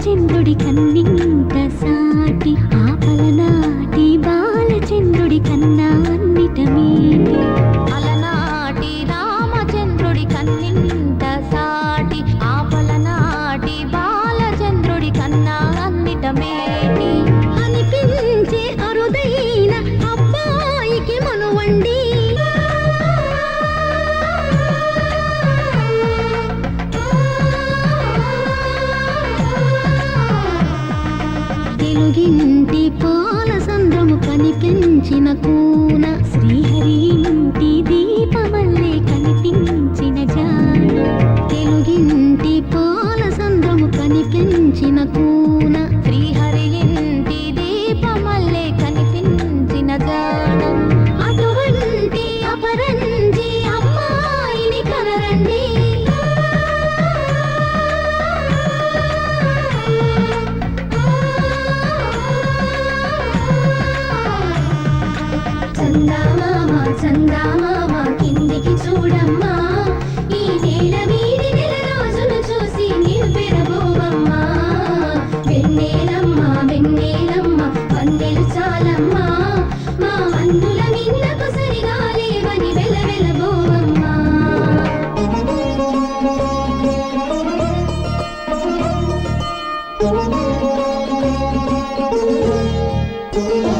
చంద్రుడి కన్నింత సాటి ఆపలనాటి బాలచంద్రుడి కన్నా అన్నిట మీటి అలనాటి రామచంద్రుడి కన్నింత సాటి ఆపలనాటి బాలచంద్రుడి కన్నా అన్నిట మేటి అనిపించే అరుదైన అబ్బాయికి మనువండి తెలుగింటి పాల సంద్రము కనిపించిన కూన శ్రీహరి ఇంటి దీపమల్లే కనిపించిన జాన తెలుగింటి పాల సంద్రము కనిపించిన కూన శ్రీహరి ఇంటి దీపమల్లే కనిపించిన జాన అటువంటి అపరంజి అమ్మాయిని కనరండి చందామామ కిందికి చూడమ్మా ఈ నేల వీడి నెల రోజులు చూసి నీవు పెరబోవమ్మా వెన్నెలమ్మ వెన్నెలమ్మ వన్నెలు చాలమ్మా మా అన్నుల మిన్నకు సరిగా లేవని వెలవెలబోవమ్మా Oh